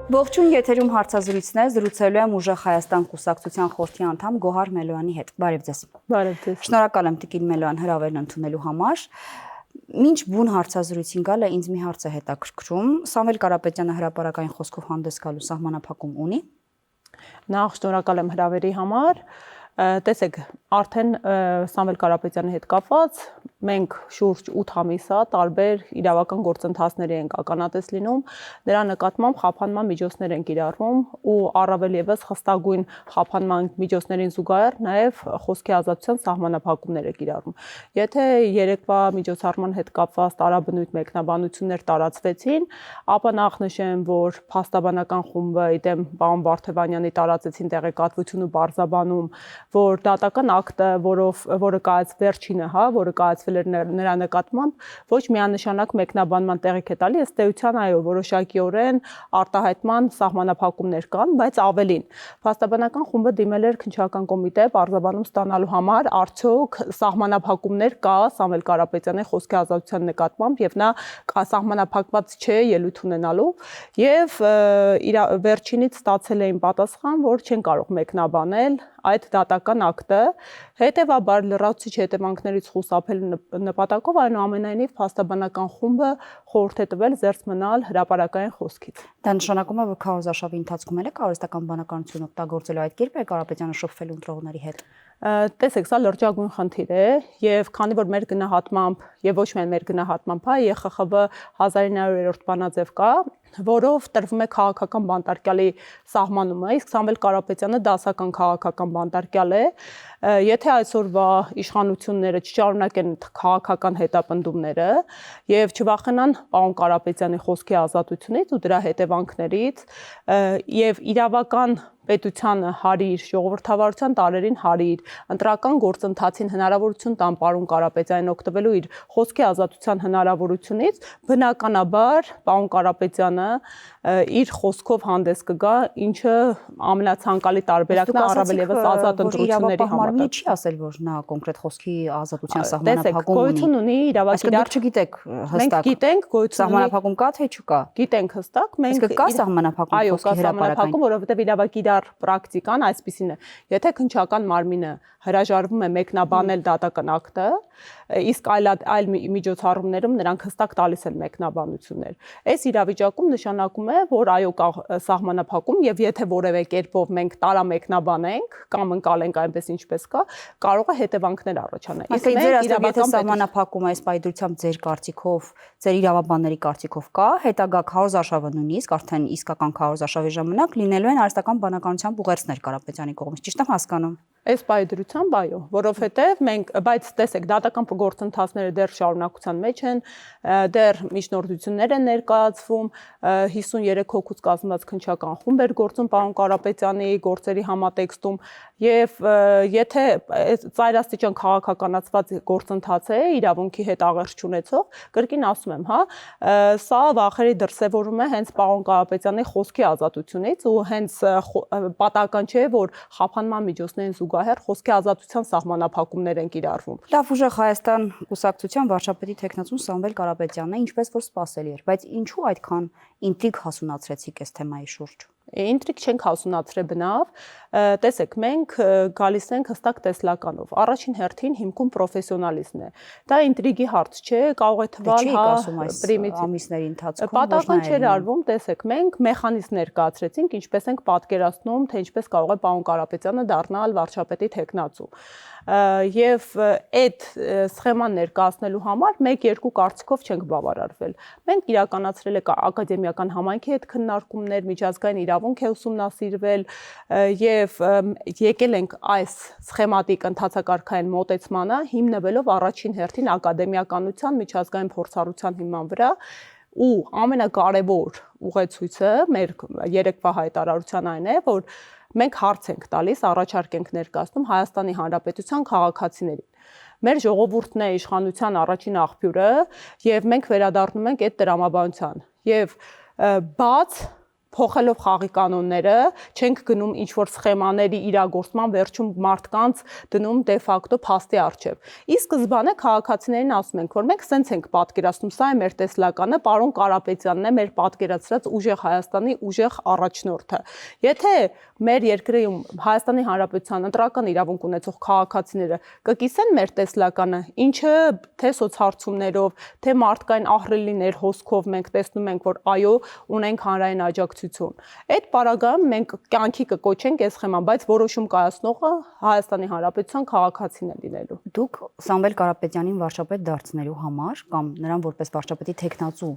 Ողջույն, եթերում հարցազրույցն է, զրուցելու եմ Ուժեղ Հայաստան կուսակցության խորհրդի անդամ Գոհար Մելոյանի հետ։ Բարև ձեզ։ Բարև ձեզ։ Շնորհակալ եմ Տիկին Մելոյան հրավերն ընդունելու համար։ Մինչ բուն հարցազրույցին գալը ինձ մի հարց է հետաքրքրում։ Սամվել Կարապետյանը հրապարակային խոսքով հանդես գալու սահմանափակում ունի։ Նախ շնորհակալ եմ հրավերի համար։ Տեսեք, արդեն Սամվել Կարապետյանի հետ կապված մենք շուրջ 8 ամիս է տարբեր իրավական գործընթացների ենք ականատես լինում, դրա նկատմամբ խափանման միջոցներ են կիրառվում ու առավել եւս խստագույն խափանման միջոցներին զուգահեռ նաեւ խոսքի ազատության սահմանափակումներ է կիրառվում։ Եթե երեկվա միջոցառման հետ կապված տարաբնույթ մեկնաբանություններ տարածվեցին, ապա նախ նշեմ, որ փաստաբանական խումբը իդեմ պարոն Վարդևանյանի տարածեցին տեղեկատվություն ու բարձաբանում, որ դատական ակտը, որը վերջինը, որը կայացվել էր նրա նկատմամբ, ոչ միանշանակ մեկնաբանման տեղիք է տալի, ըստ էության այո, որոշակիորեն արտահայտման սահմանափակումներ կան, բայց ավելին, փաստաբանական խումբը դիմել էր քննչական կոմիտե բարձրաբանում ստանալու համար, արդյոք սահմանափակումներ կա Սամվել Կարապետյանի խոսքի ազատության նկատմամբ եւ նա սահմանափակված չէ ելույթ ունենալու եւ վերջինից ստացել էին պատասխան, որ չեն կարող մեկնաբանել այդ դատական ակտը, հետևաբար լրացուցիչ հետևանքներից խուսափելու նպատակով այնուամենայնիվ փաստաբանական խումբը խորհուրդ է տվել զերծ մնալ հրապարակային խոսքից։ Դա նշանակում է, որ քարոզարշավի ընթացքում էլ է կարողստական բանականություն օգտագործելու այդ կերպ է Կարապետյանը շփվելու ընտրողների հետ։ Տեսեք, սա լրջագույն խնդիր է եւ քանի որ մեր գնահատմամբ եւ ոչ միայն մեր գնահատմամբ, ԵԽԽՎ 1900-րդ բանաձև կա, որով տրվում է քաղաքական բանտարկյալի սահմանումը, իսկ Սամվել Կարապետյանը դասական քաղաքական բանտարկյալ է, եթե այսօրվա իշխանությունները չշարունակեն քաղաքական հետապնդումները եւ չվախենան պարոն Կարապետյանի խոսքի ազատությունից ու դրա հետևանքներից եւ իրավական պետությանը հարիր, ժողովրդավարության տարերին հարիր, ընտրական գործընթացին հնարավորություն տան պարոն Կարապետյանին օգտվելու իր խոսքի ազատության հնարավորությունից, բնականաբար պարոն Կարապետյանը իր խոսքով հանդես կգա, ինչը ամենացանկալի տարբերակն է առավել եւս ազատ ընտրությունների համար։ Չի ասել, որ նա կոնկրետ խոսքի ազատության սահմանափակում ունի։ Գոյություն ունի իրավագիտար, չգիտեք հստակ։ Մենք գիտենք գոյություն սահմանափակում կա թե չկա։ Գիտենք հստակ, մենք կա սահմանափակում խոսքի հրապարակային, որովհետեւ իրավագիտար պրակտիկան այսպեսին է։ Եթե քննչական մարմինը հրաժարվում է մեկնաբանել դատական ակտը, իսկ այլ միջոցառումներում նրանք հստակ տալիս են մեկնաբանություններ։ Այս իրավիճակում նշանակում է, որ այո կա սահմանափակում եւ եթե որևէ կերպով մենք տարամեկնաբանենք կամ ընկալենք այնպես ինչպես կա, կարող է հետևանքներ առաջանալ։ Իսկ ձեր ասած սահմանափակում այս պայդրությամբ ձեր կարծիքով, ձեր իրավաբանների կարծիքով կա, հետագա քարոզարշավը նույնիսկ արդեն իսկական քարոզարշավի ժամանակ լինելու են արհեստական բանականությամբ ուղերձներ Կարապետյանի կողմից, ճիշտ եմ հասկանում։ Այս պայդրությամբ այո, որովհետև մենք, բայց տեսեք, դատական գործընթացները դեռ շարունակության մեջ են, դեռ միջնորդություններ են ներկայացվում, 53 հոգուց կազմված քննչական խումբ էր գործում պարոն Կարապետյանի գործերի համատեքստում եւ եթե ծայրաստիճան քաղաքականացված գործընթաց է իրավունքի հետ աղերս չունեցող, կրկին ասում եմ, սա վախերի դրսևորում է հենց պարոն Կարապետյանի խոսքի ազատությունից ու հենց պատահական չէ, որ խափանման միջոցներին զուգահեռ խոսքի ազատության սահմանափակումներ են կիրառվում։ Լավ, Ուժեղ Հայաստան կուսակցության վարչապետի թեկնածուն Սամվել Կարապետյանն է, ինչպես որ սպասելի էր, բայց ինչու այդքան ինտրիգ հասունացրեցիք այս թեմայի շուրջ։ Ինտրիգ չենք հասունացրել բնավ, տեսեք, մենք գալիս ենք հստակ տեսլականով, առաջին հերթին հիմքում պրոֆեսիոնալիզմն է, դա ինտրիգի հարց չէ, կարող է թվալ ամիսների ընթացքում, պատահական չէր արվում, տեսեք, մենք մեխանիզմ ներկայացրեցինք, ինչպես ենք պատկերացնում, թե ինչպես կարող է պարոն Կարապետյանը դառնալ վարչապետի թեկնածու։ Եվ այդ սխեման ներկայացնելու համար 1-2 կարծիքով չենք բավարարվել։ Մենք իրականացրել ենք ակադեմիական համայնքի հետ քննարկումներ, միջազգային իրավունք է ուսումնասիրվել եւ եկել ենք այս սխեմատիկ ընթացակարգային մոտեցմանը հիմնվելով առաջին հերթին ակադեմիականության միջազգային փորձառության հիման վրա ու ամենակարևոր ուղեցույցը մեր երեկվա հայտարարության այն է, որ մենք հարց ենք տալիս, առաջարկ ենք ներկայացնում Հայաստանի Հանրապետության քաղաքացիներին։ Մեր ժողովուրդն է իշխանության առաջին աղբյուրը եւ մենք վերադառնում ենք այդ տրամաբանության։ Եվ բաց փոխելով խաղի կանոնները, չենք գնում ինչ-որ սխեմաների իրագործման վերջում մարդկանց դնում դե ֆակտո փաստի առջև։ Ի սկզբանե քաղաքացիներին ասում ենք, որ մենք սենց ենք պատկերացնում, սա է մեր տեսլականը, պարոն Կարապետյանն է մեր պատկերացրած ուժեղ Հայաստանի ուժեղ առաջնորդը։ Եթե մեր երկրում Հայաստանի Հանրապետության ընտրական իրավունք ունեցող քաղաքացիները կկիսեն մեր տեսլականը, ինչը թե սոցհարցումներով, թե մարդկային ահռելիներ հոսքով մենք տեսնում ենք, որ այո, ունենք հանրային աջակցություն։ Այդ պարագայում մենք կյանքի կկոչենք այս սխեման, բայց որոշում կայացնողը Հայաստանի Հանրապետության քաղաքացին է լինելու։ Դուք Սամվել Կարապետյանին վարչապետ դարձնելու համար կամ նրան որպես վարչապետի տեխնացու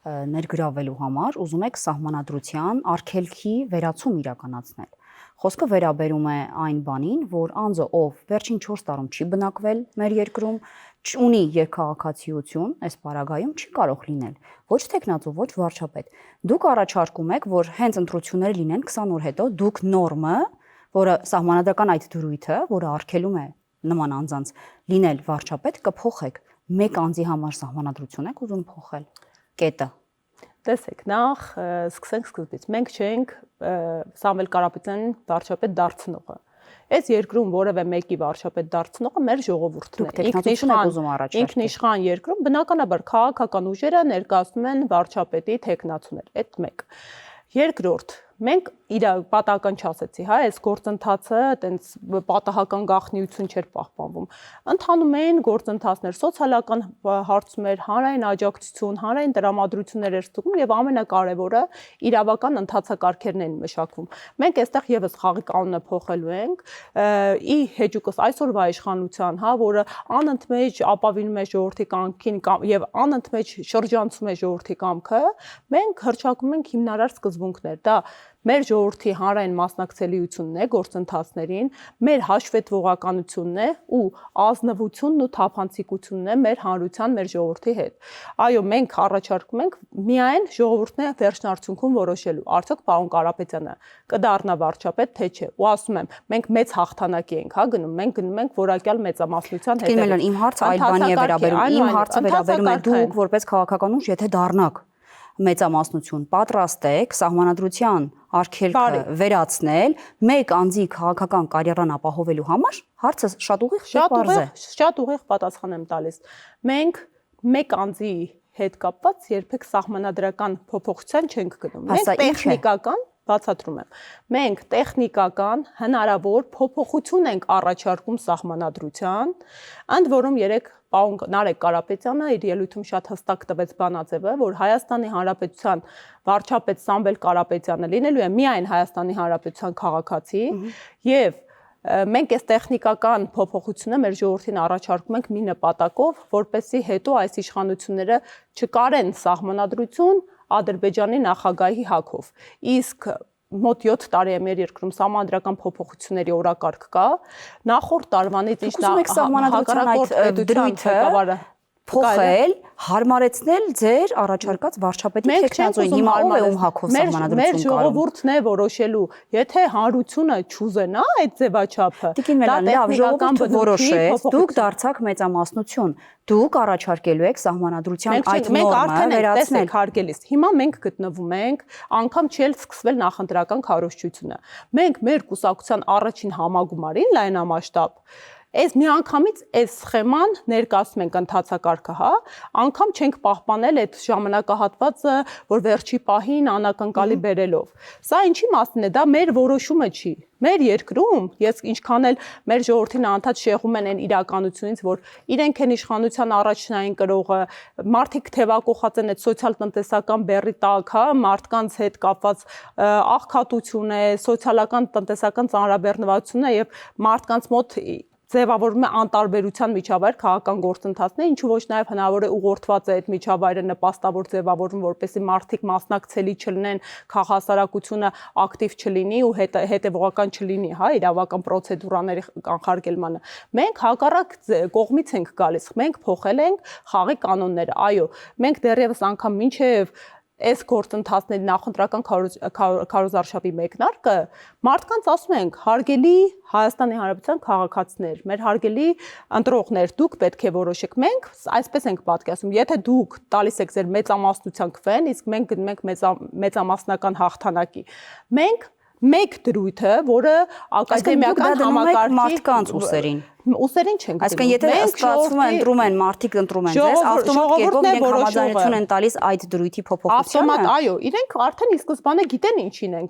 ներգրավելու համար ուզում եք սահմանադրության արգելքի վերացում իրականացնել։ Խոսքը վերաբերում է այն բանին, որ անձը, ով վերջին 4 տարում չի բնակվել մեր երկրում, ունի երկքաղաքացիություն, այս պարագայում չի կարող լինել ոչ տեխնացու, ոչ վարչապետ։ Դուք առաջարկում եք, որ հենց ընտրությունները լինեն 20 օր հետո, դուք նորմը, որը սահմանադրական այդ դրույթը, որը արգելում է նման անձանց լինել վարչապետ, կփոխեք։ Մեկ անձի համար սահմանադրություն եք ուզում փոխել։ Կետը։ Տեսեք, նախ սկսենք սկզբից։ Մենք չենք Սամվել Կարապետյանին վարչապետ դարձնողը։ Այս երկրում որևէ մեկի վարչապետ դարձնողը մեր ժողովուրդն է։ Ինքնիշխան երկրում բնականաբար քաղաքական ուժերը ներկայացնում են վարչապետի տեխնացուներ։ Այդ մեկ։ Երկրորդ, մենք իր պատահական չասեցի, հա, այս գործընթացը այտենց պատահական գաղտնիություն չէր պահպանվում։ Ընթանում էին գործընթացներ, սոցիալական հարցումներ, հանրային աջակցություն, հանրային տրամադրություններ էր ստուգում եւ ամենակարևորը իրավական ընթացակարգերն են մշակվում։ Մենք այստեղ եւս խաղի կանոնը փոխելու ենք, ի հեճուկս այսօրվա իշխանության, հա, որը անընդմեջ ապավինում է ժողովրդի կամքին եւ անընդմեջ շրջանցում է ժողովրդի կամքը, մենք հռչակում ենք հիմնարար սկզբունքներ։ Դա մեր ժողովրդի հանրային մասնակցելիությունն է գործընթացներին, մեր հաշվետվողականությունն է ու ազնվությունն ու թափանցիկությունն է մեր հանրության, մեր ժողովրդի հետ։ Այո, մենք առաջարկում ենք միայն ժողովուրդն է վերջնարդյունքում որոշելու, արդյոք պարոն Կարապետյանը կդառնա վարչապետ, թե չէ։ Ու ասում եմ, մենք մեծ հաղթանակի ենք, հա, գնում, մենք գնում ենք որակյալ մեծամասնության հետ։ Իմ հարցը այլ բանի է վերաբերում։ Իմ հարցը վերաբերում է դուք որպես քաղաքական ուժ, եթե դառնաք մեծամասնություն, պատրաստ եք սահմանադրության արգելքը վերացնել մեկ անձի քաղաքական կարիերան ապահովելու համար։ Հարցը շատ ուղիղ է, պարզ է։ Շատ ուղիղ պատասխան եմ տալիս։ Մենք մեկ անձի հետ կապված երբեք սահմանադրական փոփոխության չենք գնում։ Մենք տեխնիկական բացատրում եմ։ Մենք տեխնիկական հնարավոր փոփոխություն ենք առաջարկում սահմանադրության, ընդ որում երեք պարոն Նարեկ Կարապետյանը իր ելույթում շատ հստակ տվեց բանաձևը, որ Հայաստանի Հանրապետության վարչապետ Սամվել Կարապետյանը լինելու է միայն Հայաստանի Հանրապետության քաղաքացի եւ մենք այս տեխնիկական փոփոխությունը մեր ժողովրդին առաջարկում ենք մի նպատակով, որպեսզի հետո այս իշխանությունները չկարեն սահմանադրություն Ադրբեջանի նախագահի հագով։ Իսկ մոտ 7 տարի է մեր երկրում սահմանադրական փոփոխությունների օրակարգ կա։ Նախորդ տարվանից ինչ հակառակորդ դրույթը փոխել, հարմարեցնել ձեր առաջարկած վարչապետի տեխնացուին։ Հիմա ով է ում հակով սահմանադրություն Մեր ժողովուրդն է որոշելու, եթե հանրությունը չուզենա այդ ձևաչափը, դա տեխնիկական որոշեց, դուք դարձաք մեծամասնություն, դուք առաջարկելու եք սահմանադրության այդ նորմը վերացնել։ Հարգելիս, հիմա մենք գտնվում ենք, անգամ չի սկսվել նախընտրական քարոզչությունը։ Մենք մեր կուսակցության առաջին համագումարին լայնամասշտաբ Այս միանգամից այս սխեման ներկայացում ենք ընթացակարգը, հա, անգամ չենք պահպանել այդ ժամանակահատվածը, որ վերջի պահին անակնկալի բերելով։ Սա ինչի մասին է, դա մեր որոշումը չի։ Մեր երկրում, ես ինչքան էլ մեր ժողովրդին անդադ շեղում են այն իրականությունից, որ իրենք են իշխանության առաջնային կրողը, մարդիկ թևակողած են այդ սոցիալ-տնտեսական բեռի տակ, հա, մարդկանց հետ կապված աղքատություն է, սոցիալական տնտեսական ծանրաբեռնվածություն է եւ մարդկանց մոտ ձևավորվում է անտարբերության միջավայր քաղաքական գործընթացները, ինչու ոչ նաև հնարավոր է ուղղորդված է այդ միջավայրը նպաստավոր ձևավորվում, որպեսզի մարդիկ մասնակցելի չլինեն, քաղաքասարակությունը ակտիվ չլինի ու հետևողական չլինի, հա, իրավական պրոցեդուրաների կանխարգելմանը։ Մենք հակառակ կողմից ենք գալիս, մենք փոխել ենք խաղի կանոնները, այո, մենք դեռևս անգամ մինչև այս գործընթացների նախընտրական քարոզարշավի մեկնարկը մարդկանց ասում ենք հարգելի Հայաստանի Հանրապետության քաղաքացիներ, մեր հարգելի ընտրողներ, դուք պետք է որոշեք։ Մենք այսպես ենք պատկերացնում, եթե դուք տալիս եք ձեր մեծամասնության քվեն, իսկ մենք գնում ենք մեծամասնական հաղթանակի։ Մենք մեկ դրույթը, որը ակադեմիական համակարգի մարդկանց ուսերին ուսերին չենք դնում։ Այսինքն եթե ստացվում է ընտրում են մարդիկ ընտրում են ձեզ, ավտոմատ կերպով իրենք համաձայնություն են տալիս այդ դրույթի փոփոխությանը։ Ավտոմատ, այո, իրենք արդեն ի սկզբանե գիտեն ինչին են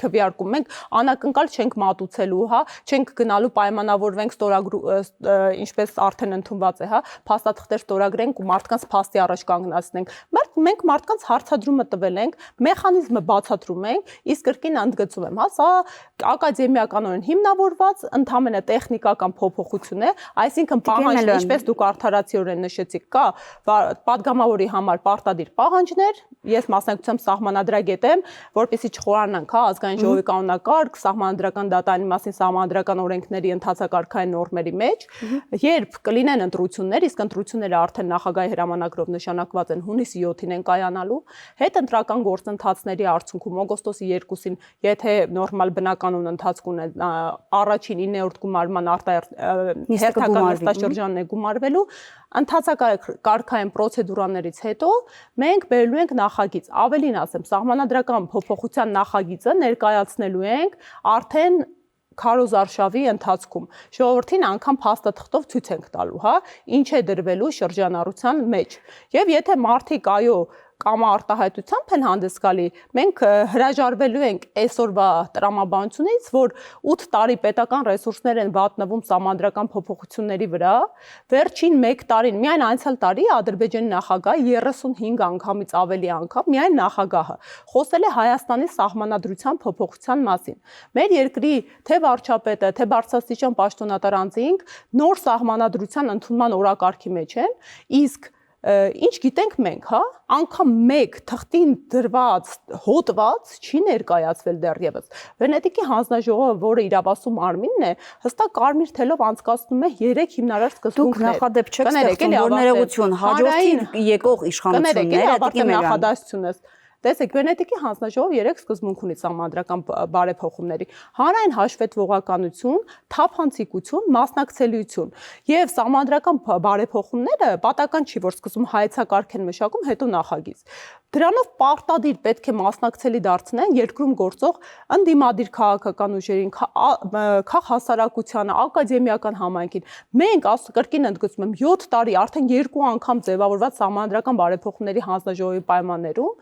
քվեարկում։ Մենք անակնկալ չենք մատուցելու, հա, չենք գնալու պայմանավորվենք ինչպես արդեն ընդունված է, հա, փաստաթղթեր ստորագրենք ու մարդկանց փաստի առաջ կանգնացնենք։ Մենք մարդկանց հարցադրումը տվել ենք, մեխանիզմը բացատրում ենք, իսկ կրկին ընդգծում եմ, հա, սա ակադեմիականորեն հիմնավորված ընդհանրապես տեխնիկական փոփոխություն է, այսինքն պահանջ, ինչպես դուք արդարացիորեն նշեցիք, կա падգամավորի համար պարտադիր պահանջներ, ես մասնակցությամբ սահմանադրագետ եմ, որպեսզի չխորանանք, հա, ազգային ժողովի կանոնակարգ, սահմանադրական դատարանի մասին սահմանադրական օրենքների ընդհանցակարգային նորմերի մեջ, երբ կլինեն ընտրություններ, իսկ ընտրությունները արդեն նախագահի հրամանագրով նշանակված են հունիսի 7-ին են կայանալու, հետընտրական գործընթացների արդյունքում օգոստոսի 2-ին, եթե նորմալ բնականոն ընթացք ունեն, առաջին 9-րդ գումարման հերթական նստաշրջանն է գումարվելու, ընդհանցակարգային պրոցեդուրաներից հետո մենք բերելու ենք նախագիծ, ավելին ասեմ, սահմանադրական փոփոխության նախագիծը ներկայացնելու ենք արդեն քարոզարշավի ընթացքում ժողովրդին անգամ փաստաթղթով ցույց ենք տալու, հա, ինչ է դրվելու շրջանառության մեջ։ Եվ եթե մարդիկ այո կամ արտահայտությամբ են հանդես գալի, մենք հրաժարվելու ենք այսօրվա տրամաբանությունից, որ 8 տարի պետական ռեսուրսներ են վատնվում սահմանադրական փոփոխությունների վրա, վերջին 1 տարին, միայն անցյալ տարի Ադրբեջանի նախագահը 35 անգամից ավելի անգամ միայն նախագահը խոսել է Հայաստանի սահմանադրության փոփոխության մասին։ Մեր երկրի թե վարչապետը, թե բարձրաստիճան պաշտոնատար անձինք նոր սահմանադրության ընդունման օրակարգի մեջ են, իսկ ինչ գիտենք մենք, հա, անգամ մեկ թղթին դրված հոդված չի ներկայացվել դեռևս։ Վենետիկի հանձնաժողովը, որը իրավասու մարմինն է, հստակ կարմիր թելով անցկացնում է 3 հիմնարար սկզբունքներ։ Դուք նախադեպ չեք ստեղծում, որ ներողություն հաջորդին եկող իշխանությունները դեպի նախադասությունս Տեսեք, Վենետիկի հանձնաժողովը 3 սկզբունք ունի սահմանադրական բարեփոխումների՝ հանրային հաշվետվողականություն, թափանցիկություն, մասնակցելիություն։ Եվ սահմանադրական բարեփոխումները պատական չի, որ սկզբում հայեցակարգ են մշակում, հետո նախագիծ։ Դրանով պարտադիր պետք է մասնակցելի դարձնեն երկրում գործող ընդդիմադիր քաղաքական ուժերին, քաղաքահասարակությանը, ակադեմիական համայնքին։ Մենք կրկին ընդգծում եմ 7 տարի արդեն 2 անգամ ձևավորված սահմանադրական բարեփոխումների հանձնաժողովի պայմաններում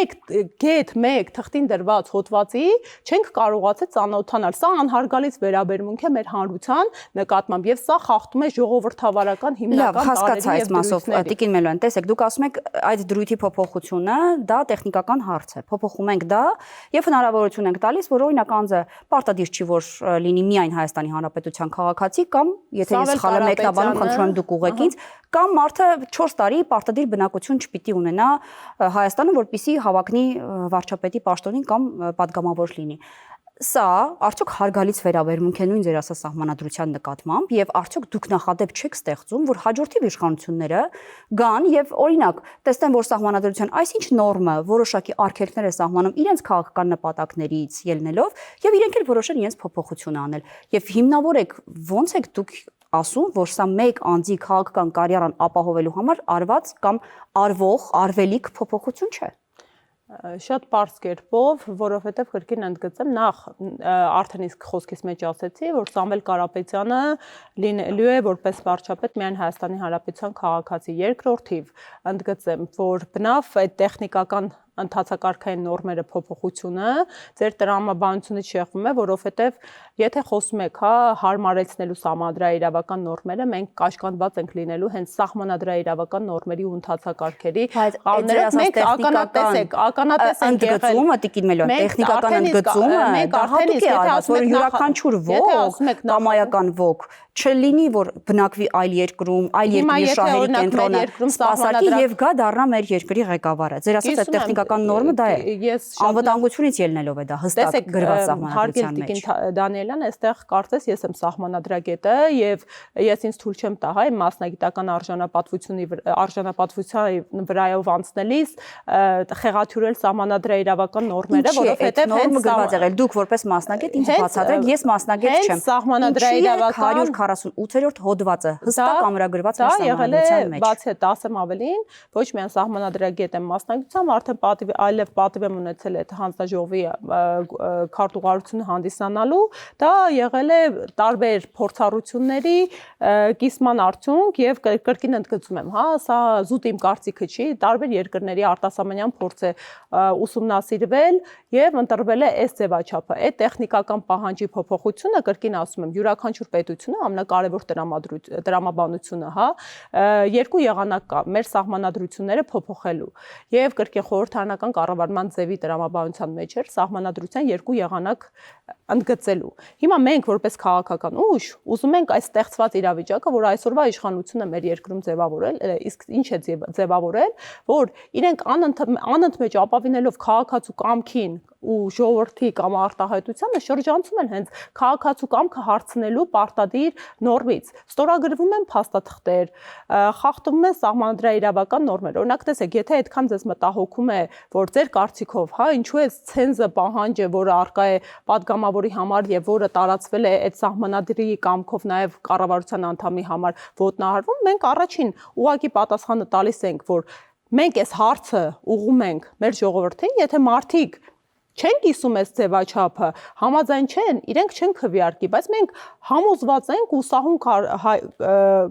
մեկ թղթին դրված հոդվածի չենք կարողացել ծանոթանալ։ Սա անհարգալից վերաբերմունք է մեր հանրության նկատմամբ եւ սա խախտում է ժողովրդավարական հիմնական տարերի եւ դրույթների։ Տիկին Մելոյան, տեսեք, դուք ասում եք այդ դրույթի փոփոխությունը դա տեխնիկական հարց է։ Փոփոխում ենք դա եւ հնարավորություն ենք տալիս, որ օրինակ անձը պարտադիր չի, որ լինի միայն Հայաստանի Հանրապետության քաղաքացի կամ եթե ես սխալ եմ մեկնաբանում, խնդրում եմ դուք ուղղեք ինձ, կամ մարդը 4 տարի պարտադիր բնակություն չպիտի ունենա Հայաստանում, որպեսզի հավակնի վարչապետի պաշտոնին կամ падգամավոր լինի։ Սա արդյոք հարգալից վերաբերմունք է նույն ձեր ասած սահմանադրության նկատմամբ եւ արդյոք դուք նախադեպ չեք ստեղծում, որ հաջորդիվ իշխանությունները գան եւ օրինակ տեսնեն, որ սահմանադրության այսինչ նորմը որոշակի արգելքներ է սահմանում իրենց քաղաքական նպատակներից ելնելով եւ իրենք էլ որոշեն իրենց փոփոխություն անել եւ հիմնավորեք ո՞նց եք դուք ասում, որ սա մեկ անձի քաղաքական կարիերան ապահովելու համար արված կամ արվող արվելիք փոփոխություն չէ։ Շատ པարզ կերպով, որովհետև կրկին ընդգծեմ, նախ արդեն իսկ խոսքից մեջ ասեցի, որ Սամվել Կարապետյանը լինելու է որպես վարչապետ միայն Հայաստանի Հանրապետության քաղաքացի։ Երկրորդիվ ընդգծեմ, որ բնավ այդ տեխնիկական ընդհանցակարգային նորմերը փոփոխությունը ձեր տրամաբանությունից շեղվում է, որովհետև եթե խոսում եք, հա, հարմարեցնելու սահմանադրաիրավական նորմերը, մենք կաշկանդված ենք լինելու հենց սահմանադրաիրավական նորմերի ու ընդհանցակարգերի կանոններով։ Մենք ականատես ենք ընդգծումը, Տիկին Մելոյան, տեխնիկական ընդգծումը, դա հատուկ է արված, որ յուրաքանչյուր ոք, կամայական ոք չլինի, որ բնակվի այլ երկրում, այլ երկրի շահերի կենտրոնը, սպասարկի եւ գա դառնա մեր երկրի ղեկավարը։ Ձեր ասած այդ տեխնիկական նորմը դա է։ Անվտանգությունից ելնելով է դա հստակ գրված սահմանադրության մեջ։ Դանիելյան, այստեղ կարծես ես եմ սահմանադրագետը եւ ես ինձ թույլ չեմ տա հայ մասնագիտական արժանապատվության վրայով անցնելիս խեղաթյուրել սահմանադրաիրավական նորմերը, որովհետեւ հենց գրված եղել դուք որպես մասնագետ ինձ բացատրեք, ես մասնագետ չեմ։ Սահմանադրաիրավական 148-րդ հոդվածը հստակ ամրագրված է սահմանադրության մեջ։ Բացի այդ ասեմ ավելին, ոչ միայն սահմանադրագետ եմ մասնագիտությամբ, արդեն այլև պատիվ եմ ունեցել այդ հանձնաժողովի քարտուղարությունը հանդիսանալու, դա եղել է տարբեր փորձառությունների կիսման արդյունք եւ կրկին ընդգծում եմ, հա, սա զուտ իմ կարծիքը չի, տարբեր երկրների արտասահմանյան փորձ է ուսումնասիրվել եւ ընտրվել է այս ձևաչափը։ Այդ տեխնիկական պահանջի փոփոխությունը, կրկին ասում եմ, յուրաքանչյուր պետությունը ամենակարևոր տրամաբանությունը, հա, երկու եղանակ կա մեր սահմանադրությունները փոփոխելու եւ կրկին խորհրդարանական կառավարման ձևի տրամաբանության մեջ էր սահմանադրության երկու եղանակ ընդգծելու։ Հիմա մենք որպես քաղաքական ուժ ուզում ենք այս ստեղծված իրավիճակը, որ այսօրվա իշխանությունը մեր երկրում ձևավորել, իսկ ինչ է ձևավորել, որ իրենք անընդմեջ ապավինելով քաղաքացու կամքին ու ժողովրդի կամ արտահայտությանը շրջանցում են հենց քաղաքացու կամքը հարցնելու պարտադիր նորմից։ Ստորագրվում են փաստաթղթեր, խախտվում են սահմանադրաիրավական նորմեր։ Օրինակ տեսեք, եթե այդքան ձեզ մտահոգում է, որ ձեր կարծիքով, հա, ինչու է ցենզը պահանջը, որը արկա է падգամավորի համար եւ որը տարածվել է այդ սահմանադրի կամքով նաեւ կառավարության անդամի համար ոտնահարվում, մենք առաջին ուղղակի պատասխանը տալիս ենք, որ մենք այս հարցը ուղղում ենք մեր ժողովրդին, եթե մարդիկ չեն կիսում այս ձևաչափը, համաձայն չեն, իրենք չեն քվեարկի, բայց մենք համոզված ենք ու սահուն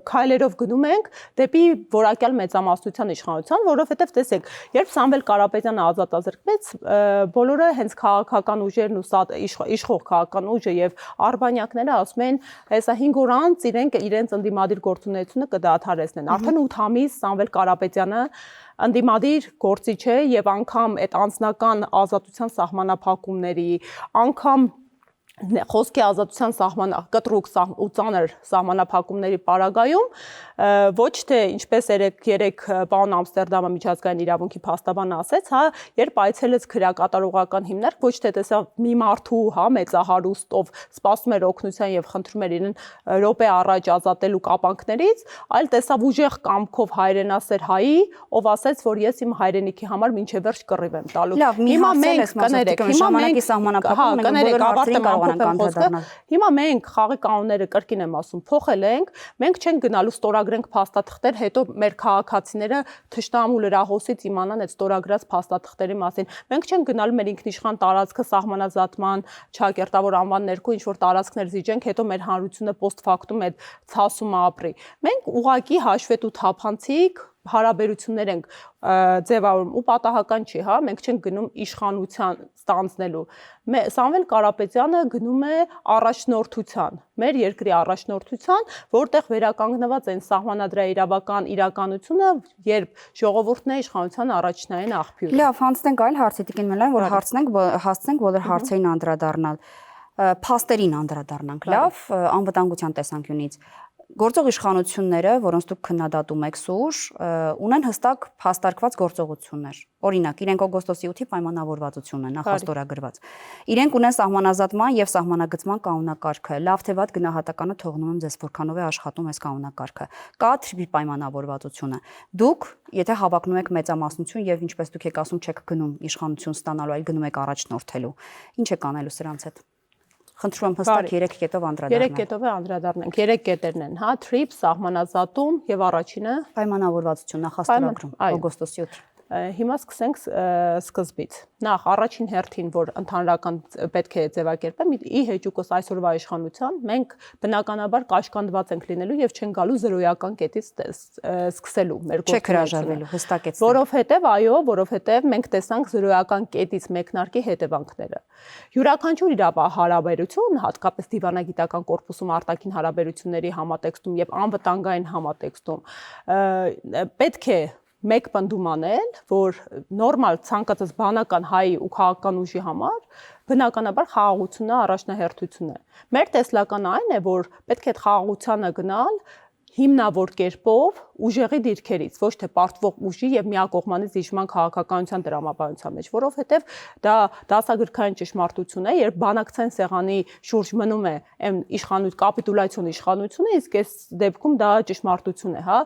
քայլերով գնում ենք դեպի որակյալ մեծամասնության իշխանության, որովհետև տեսեք, երբ Սամվել Կարապետյանը ազատազրկվեց, բոլորը հենց քաղաքական ուժերն ու իշխող քաղաքական ուժը եւ արբանյակները ասում են, հեսա 5 օր անց իրենց ընդդիմադիր գործունեությունը կդադարեցնեն։ Արդեն 8 ամիս Սամվել Կարապետյանը ընդդիմադիր գործիչ է եւ անգամ այդ անձնական ազատության սահմանափակումների, անգամ խոսքի ազատության կտրուկ ու ծանր սահմանափակումների պարագայում ոչ թե ինչպես երեք պարոն Ամստերդամը միջազգային իրավունքի փաստաբանը ասեց, հա, երբ այցելեց քրեակատարողական հիմնարկ, ոչ թե տեսա մի մարդու, հա, մեծահարուստով սպասում էր օգնության եւ խնդրում էր իրեն րոպե առաջ ազատելու կապանքներից, այլ տեսավ ուժեղ կամքով հայրենասեր հայի, ով ասեց, որ ես իմ հայրենիքի համար մինչև վերջ կռիվ եմ տալու։ Հիմա մենք կներեք, ժամանակի սահմանափակումը Հիմա մենք խաղի կանոնները կրկին եմ ասում, փոխել ենք, մենք չենք գնալու ստորագրենք փաստաթղթեր, հետո մեր քաղաքացիները թշնամու լրահոսից իմանան այդ ստորագրած փաստաթղթերի մասին։ Մենք չենք գնալու մեր ինքնիշխան տարածքը սահմանազատման ճակերտավոր անվան ներքո ինչ որ տարածքներ զիջենք, հետո մեր հանրությունը post factum այդ ցասումը ապրի։ Մենք ուղակի հաշվետու թափանցիկ հարաբերություններ ենք ձևավորում ու պատահական չի, հա, մենք չենք գնում իշխանության ստանձնելու։ Սամվել Կարապետյանը գնում է առաջնորդության, մեր երկրի առաջնորդության, որտեղ վերականգնված են սահմանադրաիրավական իրականությունը, երբ ժողովուրդն է իշխանության առաջնային աղբյուրը։ Լավ, հանցնենք այլ հարցի, Տիկին Մելան, որ հասցնենք բոլոր հարցերին անդրադառնալ, փաստերին անդրադառնանք, լավ, անվտանգության տեսանկյունից։ Գործող իշխանությունները, որոնց դուք քննադատում եք սուր, ունեն հստակ փաստարկված գործողություններ։ Օրինակ, իրենք օգոստոսի 8-ի պայմանավորվածություն են նախաստորագրված։ Իրենք ունեն սահմանազատման եւ սահմանագծման կանոնակարգը։ Լավ թե վատ գնահատականը թողնում եմ ձեզ, որքանով է աշխատում այս կանոնակարգը։ Կա թրիպի պայմանավորվածությունը։ Դուք, եթե հավակնում եք մեծամասնություն եւ ինչպես դուք եք ասում, չեք գնում իշխանություն ստանալու, այլ գնում եք առաջնորդելու, ինչ եք անելու սրանց հետ։ Խնդրում եմ հստակ 3 կետով անդրադառնալ։ 3 կետով է անդրադառնանք։ 3 կետերն են, հա, TRIPS, սահմանազատում եւ առաջինը պայմանավորվածություն նախաստորագրում օգոստոսի 8։ Հիմա սկսենք սկզբից։ Նախ առաջին հերթին, որ ընդհանրական պետք է ձևակերպեմ, ի հեճուկս այսօրվա իշխանության, մենք բնականաբար կաշկանդված ենք լինելու եւ չենք գալու զրոյական կետից սկսելու մեր գործունեությունը։ Չեք հրաժարվելու, հստակեցնեմ։ Որովհետեւ այո, որովհետեւ մենք տեսանք զրոյական կետից մեկնարկի հետևանքները։ Յուրաքանչյուր հարաբերություն, հատկապես դիվանագիտական կորպուսում արտաքին հարաբերությունների համատեքստում եւ անվտանգային համատեքստում, պետք է մեկ պնդում անել, որ նորմալ ցանկացած բանական հայ ու քաղաքական ուժի համար բնականաբար խաղաղությունը առաջնահերթություն է։ Մեր տեսլականը այն է, որ պետք է այդ խաղաղությանը գնալ հիմնավոր կերպով ուժեղի դիրքերից, ոչ թե պարտվող ուժի եւ միակողմանի զիջման քաղաքականության դրամաբանության մեջ, որովհետեւ դա դասագրքային ճշմարտություն է, երբ բանակցային սեղանի շուրջ մնում է այն կապիտուլյացիոն իշխանությունը, իսկ այս դեպքում դա ճշմարտություն է, հա,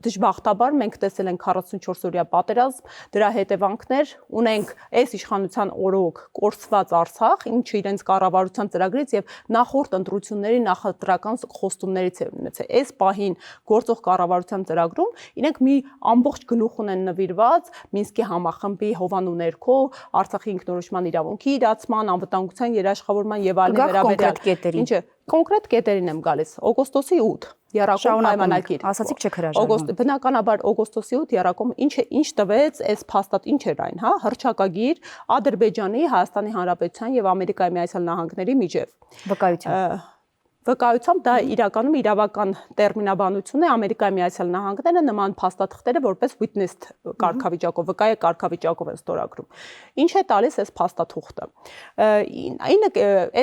դժբախտաբար մենք տեսել ենք 44-օրյա պատերազմ, դրա հետևանքներ ունենք այս իշխանության օրոք կորցված Արցախ, ինչը իրենց կառավարության ծրագրից եւ նախորդ ընտրությունների նախընտրական խոստումներից է ունեցել։ Այս պահին գործող կառավարության ծրագրում իրենք մի ամբողջ գլուխ ունեն նվիրված Մինսկի համախմբի հովանու ներքո Արցախի ինքնորոշման իրավունքի իրացման, անվտանգության երաշխավորման եւ այլն վերաբերյալ։ Ինչը կոնկրետ կետերին եմ գալիս։ Օգոստոսի 8 Երակոմ պայմանագիր։ Ասացիք չեք հրաժարվում։ Բնականաբար օգոստոսի 8 Երակոմ ինչ տվեց այս փաստաթ ինչ էր այն, հա, հռչակագիր Ադրբեջանի, Հայաստանի Հանրապետության եւ Ամերիկայի Միացյալ Նահանգների միջև։ Վկայությամբ դա իրականում իրավական տերմինաբանություն է Ամերիկայի Միացյալ Նահանգները նման փաստաթղթերը որպես witnessed կարգավիճակով, վկայե կարգավիճակով են ստորագրում։ Ինչ է տալիս այս փաստաթուղթը։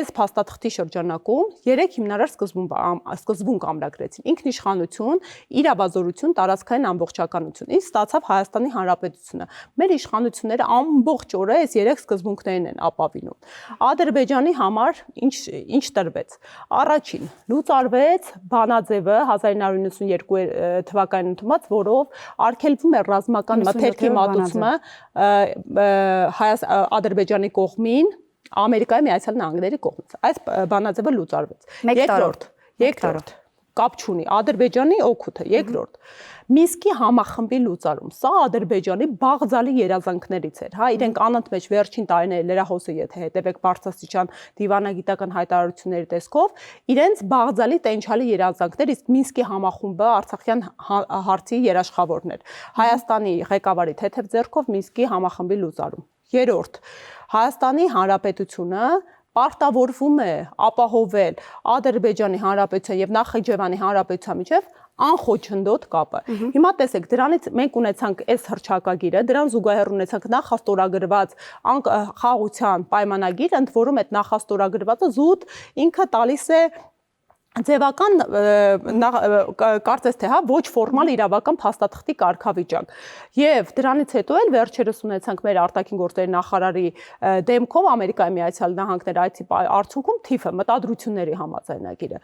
Այս փաստաթղթի շրջանակում 3 հիմնարար սկզբունք ամրագրեցին. ինքնիշխանություն, իրավազորություն, տարածքային ամբողջականություն։ Ինչ ստացավ Հայաստանի Հանրապետությունը։ Մեր իշխանությունները ամբողջ օրը այս 3 սկզբունքներին են ապավինում։ Ադրբեջանի համար ինչ տրվեց։ Առաջին լուծարվեց բանաձևը 1992 թվականին ընդունված, որով արգելվում է ռազմական մթերքի մատուցումը Ադրբեջանի կողմին Ամերիկայի Միացյալ Նահանգների կողմից։ Այս բանաձևը լուծարվեց։ Երկրորդ կապ չունի Ադրբեջանի օգուտը, երկրորդ Մինսկի համախմբի լուծարում։ Սա Ադրբեջանի բաղձալի երազանքներից էր, հա, իրենք անընդմեջ վերջին տարիների լրահոսը եթե հետևեք բարձրաստիճան դիվանագիտական հայտարարությունների տեսքով, իրենց բաղձալի տենչալի երազանքներ, իսկ Մինսկի համախումբը Արցախյան հարցի երաշխավորն էր։ Հայաստանի ղեկավարի թեթև ձեռքով Մինսկի համախմբի լուծարում։ Երրորդ Հայաստանի Հանրապետությունը պարտավորվում է ապահովել Ադրբեջանի Հանրապետության եւ Նախիջևանի Հանրապետության միջև անխոչնդոտ կապը։ Հիմա տեսեք, դրանից մենք ունեցանք այս հռչակագիրը, դրան զուգահեռ ունեցանք նախաստորագրված խաղաղության պայմանագիր, ընդ որում այդ նախաստորագրվածը զուտ ինքը տալիս է ձևական կարծես թե հա ոչ ֆորմալ իրավական փաստաթղթի կարգավիճակ եւ դրանից հետո էլ վերջերս ունեցանք մեր արտաքին գործերի նախարարի դեմքով Ամերիկայի Միացյալ Նահանգների այցի արդյունքում TIF-ը մտադրությունների համաձայնագիրը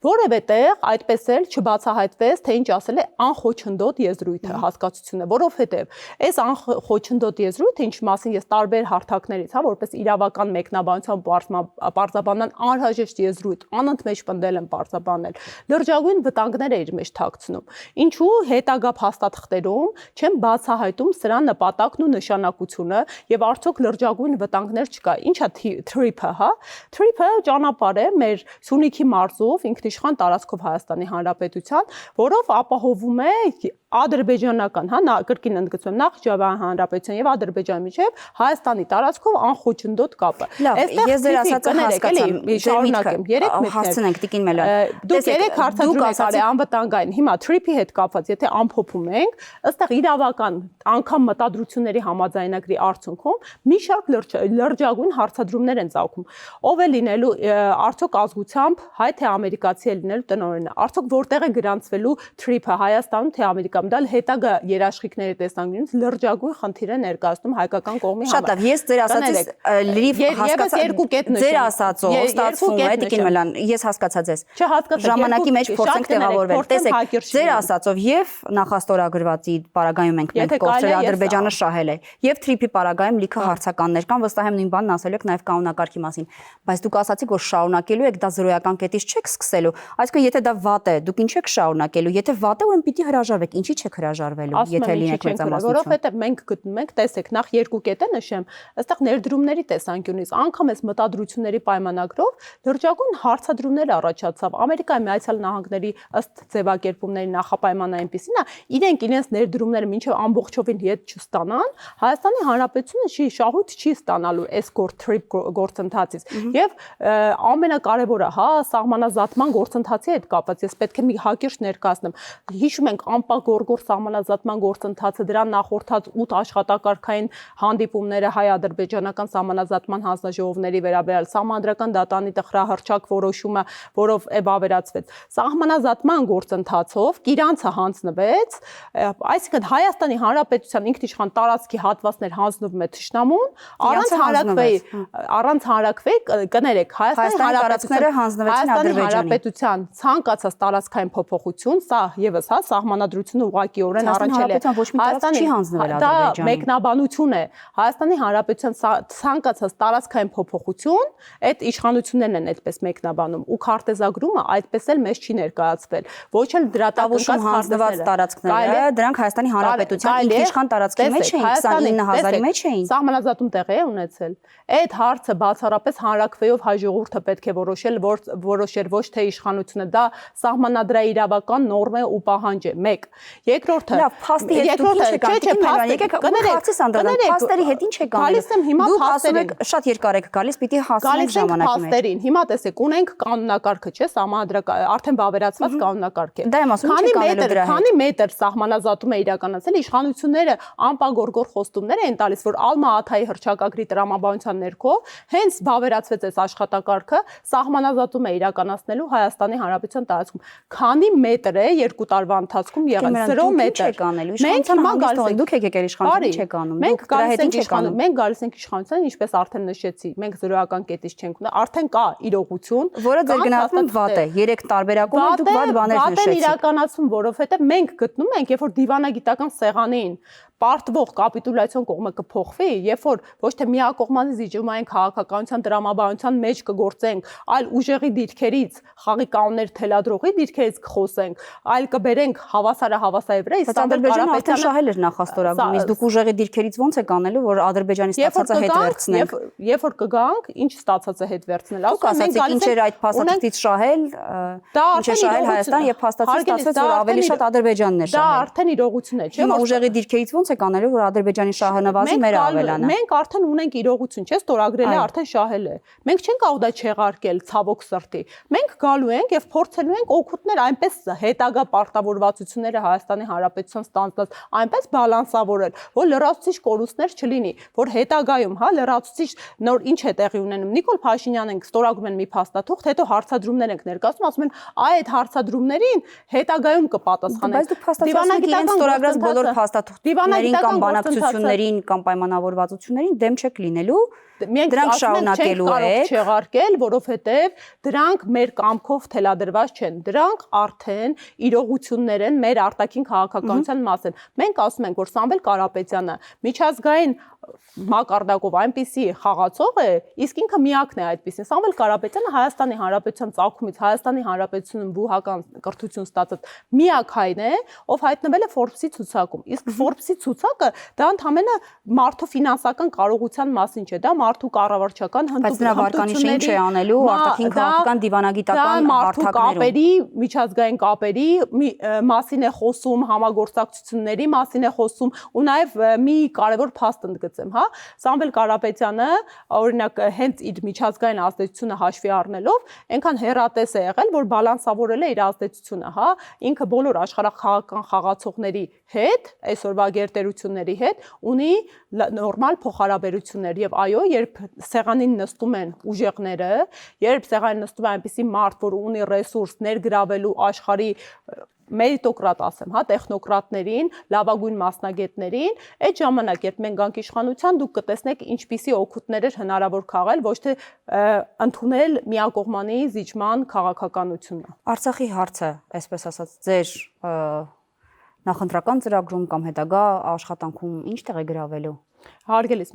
որևէ տեղ այդպես էլ չբացահայտվեց, թե ինչ ասել է անխոչնդոտ եզրույթը հասկացությունը, որովհետև այս անխոչնդոտ եզրույթը, ինչ մասին ես տարբեր հարթակներից, հա, որպես իրավական մեկնաբանության պարզաբանման անհրաժեշտ եզրույթ, անընդմեջ պնդել եմ պարզաբանել, լրջագույն վտանգներ է իր մեջ թաքցնում։ Ինչու հետագա փաստաթղթերում չեն բացահայտում սրա նպատակն ու նշանակությունը եւ արդյոք լրջագույն վտանգներ չկա։ Ինչա TRIP-ը, հա? TRIP-ը ճանապարհ է մեր Սյունիքի մարզով ինքնիշխան տարածքով Հայաստանի Հանրապետության, որով ապահովում է ադրբեջանական, հա, կրկին ընդգծում Նախիջևանի Հանրապետության եւ Ադրբեջանի միջև Հայաստանի տարածքով անխոչնդոտ կապը։ Ես ձեր ասածը հասկացամ, շարունակեմ 3 միտներ։ Հասցնենք Տիկին Մելան։ Դուք 3 հարցադրում եք արի անվտանգային։ Հիմա TRIP-ի հետ կապված, եթե ամփոփում ենք, ըստեղ իրավական անգամ մտադրությունների համաձայնագրի արդյունքում մի շարք լրջագույն հարցադրումներ են ծագում։ Ով է լինելու արդյոք ազգությամբ հայ թե ամերիկացի է լինելու տնօրենը։ Արդյոք որտեղ է գրանցվելու TRIP-ը Հայաստանում թե Ամերիկայում։ Դա հետագա երաշխիքների տեսանկյունից լրջագույն խնդիր է ներկայացնում հայկական կողմի համար։ Շատ լավ, ես ձեր ասածից լրիվ հասկացա։ Երկու կետ նշեմ։ Ձեր ասածով ստացվում է Տիկին Մելան, ես հասկացած ես։ Ժամանակի մեջ փորձենք տեղավորվել։ Տեսեք, ձեր ասածով եւ նախաստորագրվածի պարագայում ենք մենք կողքերը Ադրբեջանը շահել է եւ TRIP-ի պարագայում լիքը հարցականներ կան, վստահ եմ նույն բանն ասել եք նաեւ կանոնակարգի մասին։ Բայց դուք ասացիք, որ շարունակելու եք դա զրոյական կետից չեք սկսելու։ Այսինքն եթե դա վատ է, դուք ինչ եք շարունակելու։ Եթե վատ է, ուրեմն պիտի հրաժարվեք։ Ինչի՞ չեք հրաժարվելու, եթե լինեք մեծամասնություն։ Որովհետև մենք գտնում ենք, տեսեք, նախ երկու կետ է նշեմ, այստեղ ներդրումների տեսանկյունից, անգամ այս մտադրությունների պայմանագրով լրջագույն հարցադրումներ առաջացավ։ Ամերիկայի Միացյալ Նահանգների ըստ ձևակերպումների նախապայմանը այնպեսին է, իրենք իրենց ներդրումները մինչև ամբողջովին հետ չստանան, Հայաստանի Հանրապետությունը շահույթ չի ստանալու այս TRIP գործընթացից։ Եվ ամենակարևորը, հա, սահմանազատման գործընթացի հետ կապված ես պետք է մի հակիրճ ներկայացնեմ։ Հիշում ենք անպագորգոր սահմանազատման գործընթացը, դրան նախորդած 8 աշխատակարգային հանդիպումները հայ-ադրբեջանական սահմանազատման հանձնաժողովների վերաբերյալ սահմանադրական դատանի տխրահռչակ որոշումը, որով է վավերացվեց։ Սահմանազատման գործընթացով Կիրանցը հանձնվեց, այսինքն Հայաստանի Հանրապետության ինքնիշխան տարածքի հատվածներ հանձնվում է թշնամուն, առանց հանրաքվեի կներեք Հայաստանի Հանրապետության ցանկացած տարածքային փոփոխություն, սա եւս սահմանադրությունը ուղղակիորեն առնչել է Հայաստանի հանձնվել Ադրբեջանին։ Մեկնաբանություն է Հայաստանի Հանրապետության ցանկացած տարածքային փոփոխություն, այդ իշխանություններն են այդպես մեկնաբանում ու քարտեզագրումը այդպես էլ մեզ չի ներկայացվել։ Ոչ էլ դրատավուշում հանձնված տարածքները, դրանք Հայաստանի Հանրապետության ինքնիշխան տարածքի մեջ էին, 29000-ի մեջ էին։ Սահմանազատում տեղի է ունեցել։ Այդ հարցը բացառապես հանրաքվեով հայ ժողովուրդը պետք է որոշեր ոչ թե իշխանությունը, դա սահմանադրաիրավական նորմ է ու պահանջ է։ 1. Երկրորդը լավ, փաստի հետ դուք ինչ եք անում, եկեք հարցից անդրադառնանք, փաստերի հետ ինչ եք անում։ Գալիս եմ հիմա դուք ասում եք շատ երկար եք գալիս, պիտի հասնենք ժամանակի մեջ։ Հիմա տեսեք, ունենք կանոնակարգը, չէ՞, սահմանադրական արդեն վավերացված կանոնակարգ է։ Դա եմ ասում, ինչ եք անելու դրա հետ։ Քանի մետր սահմանազատում է իրականացել, իշխանությունները անպագորգոր խոստումներ են տալիս, որ Ալմա-Աթայի հռչակագրի տրամաբանության ներքո հենց վավերացվեց այս աշխատակարգը, սահմանազատում է իրականացնելու Հայաստանի Հանրապետության տարածքում։ Քանի մետր է 2 տարվա ընթացքում եղել 0 մետր։ Մենք հիմա գալիս ենք, դուք եք եկել իշխանություն, ինչ եք անում։ Մենք գալիս ենք իշխանության, ինչպես արդեն նշեցի, մենք զրոյական կետից չենք ունի, արդեն կա իրողություն, որը ձեր գնահատմամբ վատ է։ 3 տարբերակում դուք վատ բաներ նշեցիք։ Վատ է իրականացում, որովհետև մենք գտնում ենք, երբ որ դիվանագիտական սեղանին պարտվող կապիտուլյացիոն կողմը կփոխվի, երբ որ ոչ թե միակողմանի զիջումային քաղաքականության դրամաբանության մեջ կգործենք, այլ ուժեղի դիրքերից, խաղի կանոններ թելադրողի դիրքերից կխոսենք, այլ կբերենք հավասարը հավասարի վրա, իսկ Ադրբեջանը արդեն շահել էր նախաստորագրում, իսկ դուք ուժեղի դիրքերից ո՞նց եք անելու, որ Ադրբեջանի ստացածը հետ վերցնենք։ Երբ որ կգանք, ինչ ստացածը հետ վերցնել, ասացիք ինչ էր այդ փաստաթղթից շահել, ինչ է շահել Հայաստան եւ փաստաթղթից ստացվեց, որ ավելի շատ Ադրբեջանն է շահել։ Դա արդեն իրողություն է, չէ՞։ Հիմա ուժեղի դիրքերից ո՞նց եք անելու, որ Ադրբեջանի շահնվազի մեր ավելանա։ Մենք արդեն ունենք իրողություն, չէ՞, ստորագրել է, արդեն շահել է։ Մենք չենք կարող դա չեղարկել ցավոք սրտի։ Մենք գալու ենք եւ փորձելու ենք օգուտներ այնպես հետագա պարտավորվածությունները Հայաստանի Հանրապետության ստանձնած այնպես բալանսավորել, որ լրացուցիչ կորուստներ չլինի, որ հետագայում, լրացուցիչ նոր ինչ է տեղի ունենում։ Նիկոլ Փաշինյանն ստորագրում են մի փաստաթուղթ, հետո հարցադրումներ ենք ներկայացնում, ասում են, այդ հարցադրումներին հետագայում կպատասխանենք։ Բայց դուք փաստաթղթերին ստորագրած բոլոր փաստաթղթերին կամ բանակցություններին կամ պայմանավորվածություններին դեմ չեք լինելու, դրանք շարունակելու եք չեղարկել, որովհետև դրանք մեր կամքով թելադրված չեն, դրանք արդեն իրողություններ են, մեր արտաքին քաղաքականության մաս են։ Մենք ասում ենք, որ Սամվել Կարապետյանը միջազգային մակարդակով այնպիսի խաղացող է, իսկ ինքը միակն է այդպիսին։ Սամվել Կարապետյանը Հայաստանի Հանրապետության ծագումից Հայաստանի Հանրապետությունում բուհական կրթություն ստացած միակ հայն է, ով հայտնվել է Forbes-ի ցուցակում։ Իսկ Forbes-ի ցուցակը դա ընդհանրապես մարդու ֆինանսական կարողության մասին չէ, դա մարդու կառավարչական հմտությունների, ինչ է անելու արտաքին քաղաքական դիվանագիտական կապերի, միջազգային կապերի մասին է խոսում, համագործակցությունների մասին է խոսում ու նաև մի կարևոր փաստ ընդգծեմ, Սամվել Կարապետյանը օրինակ հենց իր միջազգային ազդեցությունը հաշվի առնելով այնքան հեռատես է եղել, որ բալանսավորել է իր ազդեցությունը, ինքը բոլոր աշխարհաքաղաքական խաղացողների հետ, այսօրվա գերտերությունների հետ ունի նորմալ փոխհարաբերություններ եւ այո, երբ սեղանին նստում են ուժեղները, երբ սեղանին նստում է այնպիսի մարդ, որ ունի ռեսուրս ներգրավելու աշխարհի մերիտոկրատ ասեմ, տեխնոկրատներին, լավագույն մասնագետներին, այդ ժամանակ, երբ մենք գանք իշխանության, դուք կտեսնեք ինչպիսի օգուտներ էր հնարավոր քաղել, ոչ թե ընդունել միակողմանի զիջման քաղաքականությունը։ Արցախի հարցը, այսպես ասած, ձեր նախընտրական ծրագրում կամ հետագա աշխատանքում ինչ տեղ է գրավելու։ Հարգելիս,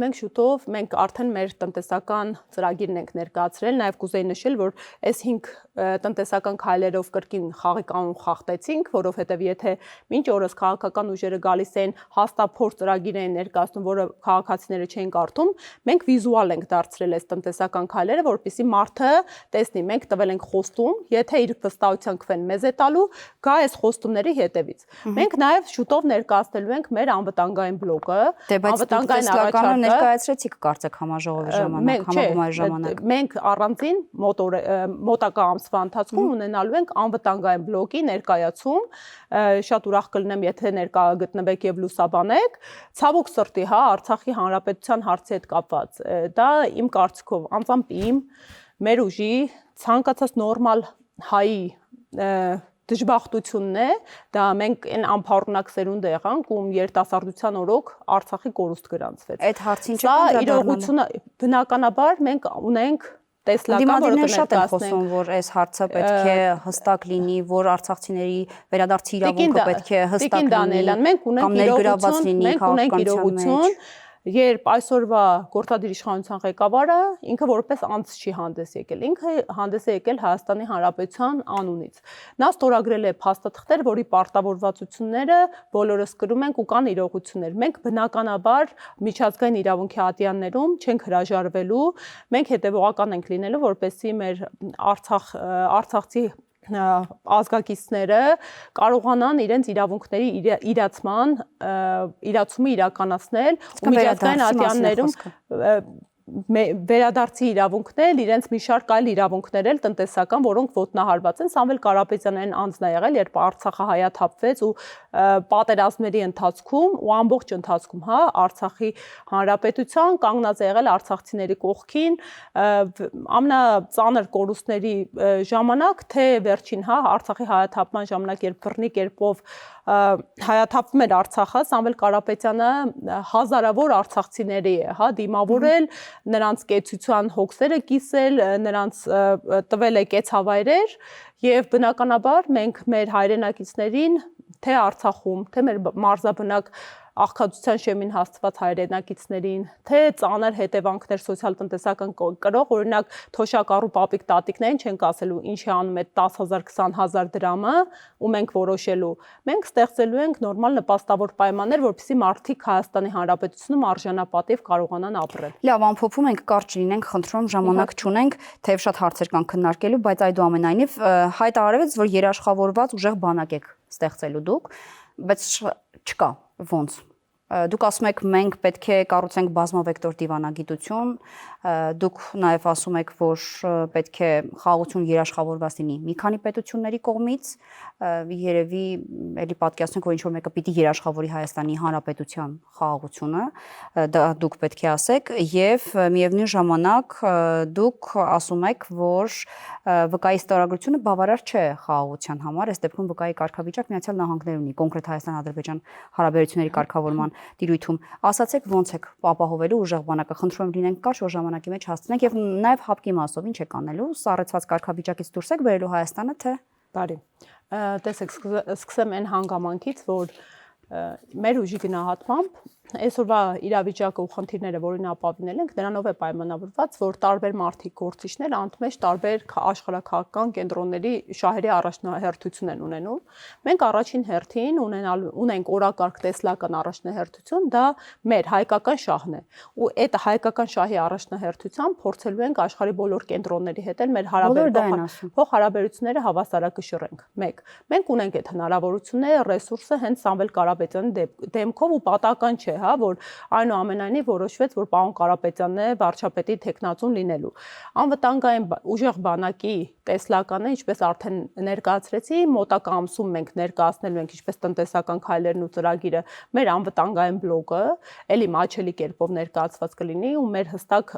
մենք արդեն մեր տնտեսական ծրագիրն ենք ներկայացրել, նաև կուզեի նշել, որ այս 5 տնտեսական քայլերով կրկին խաղի կանոն խախտեցինք, որովհետև եթե մինչ օրս քաղաքական ուժերը գալիս են հաստափոր ծրագիր են ներկայացնում, որը քաղաքացիները չէին կարդում, մենք վիզուալ ենք դարձրել այս տնտեսական քայլերը, որպեսզի մարդը տեսնի, մենք տվել ենք խոստում, եթե իր վստահության քվեն մեզ է տալու, գա այս խոստումների հետևից։ Մենք նաև շուտով ներկայացնելու ենք մեր անվտանգային բլոկը, այն առաջարկը ներկայացրեցիք կարծեք համաժողովի ժամանակ, համագումարի ժամանակ։ Մենք առանձին մոտակա ամսվա ընթացքում ունենալու ենք անվտանգային բլոկի ներկայացում, շատ ուրախ կլինեմ, եթե ներկա գտնվեք եւ լուսաբանեք, ցավոք սրտի, հա, Արցախի հանրապետության հարցի հետ կապված։ Դա իմ կարծիքով անձամբ մեր ուժի ցանկացած նորմալ հայի դժբախտությունն է, դա մենք այն անփառունակ սերունդը եղանք, ում երիտասարդության օրոք Արցախի կորուստ գրանցվեց։ Այդ հարցին չկանդրադառնալը։ Իրողությունը բնականաբար մենք ունենք տեսլական, որը շատ են խոսում, որ այս հարցը պետք է հստակ լինի, որ արցախցիների վերադարձի իրավունքը պետք է հստակ լինի, կամ ներգրավված լինի քաղաքականության մեջ։ Երբ այսօրվա գործադիր իշխանության ղեկավարը ինքը որպես անձ չի հանդես եկել, ինքը հանդես է եկել Հայաստանի Հանրապետության անունից։ Նա ստորագրել է փաստաթղթեր, որի պարտավորվածությունները բոլորս կրում ենք ու կան իրողություններ։ Մենք բնականաբար միջազգային իրավունքի ատյաններում չենք հրաժարվելու, մենք հետևողական ենք լինելու, որպեսզի մեր արցախցի ազգակիցները կարողանան իրենց իրավունքների իրացումը իրականացնել ու միջազգային ատյաններում վերադարձի իրավունքներ, իրենց մի շարք այլ իրավունքներ էլ տնտեսական, որոնք ոտնահարված են։ Սամվել Կարապետյանը այն անձն է եղել, երբ Արցախը հայաթափվեց ու պատերազմների ընթացքում ու ամբողջ ընթացքում, հա, Արցախի հանրապետության կանգնած է եղել արցախցիների կողքին, ամենածանր կորուստների ժամանակ, թե վերջին, հա, Արցախի հայաթափման ժամանակ, երբ բռնի կերպով հայաթափվում էր Արցախը, Սամվել Կարապետյանը հազարավոր արցախցիների է, հա, դիմավորել, նրանց կեցության հոգսերը կիսել, նրանց տվել է կեցավայրեր եւ բնականաբար մենք մեր հայրենակիցներին թե Արցախում, թե մեր մարզաբնակ աղքատության շեմին հասցված հայրենակիցներին, թե ծանր հետևանքներ սոցիալ-տնտեսական կրող, օրինակ թոշակառու պապիկ տատիկներին չենք ասելու ինչի անում է 10,000 20,000 դրամը ու մենք որոշելու։ Մենք ստեղծելու ենք նորմալ նպաստավոր պայմաններ, որպեսզի մարդիկ Հայաստանի Հանրապետությունում արժանապատիվ կարողանան ապրել։ Լավ, ամփոփում ենք, կարճ լինենք, խնդրում, ժամանակ չունենք, թեև շատ հարցեր կան քննարկելու, բայց այդուամենայնիվ հայտարարվեց, որ երաշխավորված ուժեղ բանակ եք ստեղծելու դուք, բայց չկա ոնց։ Դուք ասում եք մենք պետք է կառուցենք բազմավեկտոր դիվանագիտություն, դուք նաև ասում եք, որ պետք է խաղաղություն երաշխավորված լինի մի քանի պետությունների կողմից, երևի էլի պատկերացնենք, որ ինչ-որ մեկը պիտի երաշխավորի Հայաստանի Հանրապետության խաղաղությունը, դա դուք պետք է ասեք, եւ միևնույն ժամանակ դուք ասում եք, որ վկայի ստորագրությունը բավարար չէ խաղաղության համար, այս դեպքում վկայի կարգավիճակ Միացյալ Նահանգներ ունի, կոնկրետ Հայաստան-Ադրբեջան հարաբերությունների կարգավորման դիրույթում, ասացեք ոնց եք ապահովելու ուժեղ բանակը, խնդրում եմ լինենք կարճ, որ ժամանակի մեջ հասցնենք եւ նաեւ հապկի մասով ինչ եք անելու, սառեցված կարգավիճակից դուրս եք բերելու Հայաստանը, թե բարի։ Տեսեք, սկսեմ այն հանգամանքից, որ մեր ուժի գնահատմամբ այսօրվա իրավիճակը ու խնդիրները, որին ապավինել ենք, նրանով է պայմանավորված, որ տարբեր մարդիկ գործիչներ անընդմեջ տարբեր աշխարհաքաղաքական կենտրոնների շահերի առաջնահերթություն են ունենում։ Մենք առաջին հերթին ունենք օրակարգ տեսլական առաջնահերթություն, դա մեր հայկական շահն է։ Ու այդ հայկական շահի առաջնահերթությամբ փորձելու ենք աշխարհի բոլոր կենտրոնների հետ էլ մեր փոխհարաբերությունները հավասարակշռենք։ Մենք ունենք այդ հնարավորությունները, ռեսուրսը հենց Սամվել Կարապետյանի դեմքով ու պատահական չէ, հա, որ այնուամենայնիվ որոշվեց, որ պարոն Կարապետյանն է վարչապետի թեկնածուն լինելու։ Անվտանգային ուժեղ բանակի տեսլականը, ինչպես արդեն ներկայացրեցի, մոտակա ամսում մենք ներկայացնելու ենք ինչպես տնտեսական քայլերն ու ծրագիրը, մեր անվտանգային բլոկը, էլի մաչելի կերպով ներկայացված կլինի ու մեր հստակ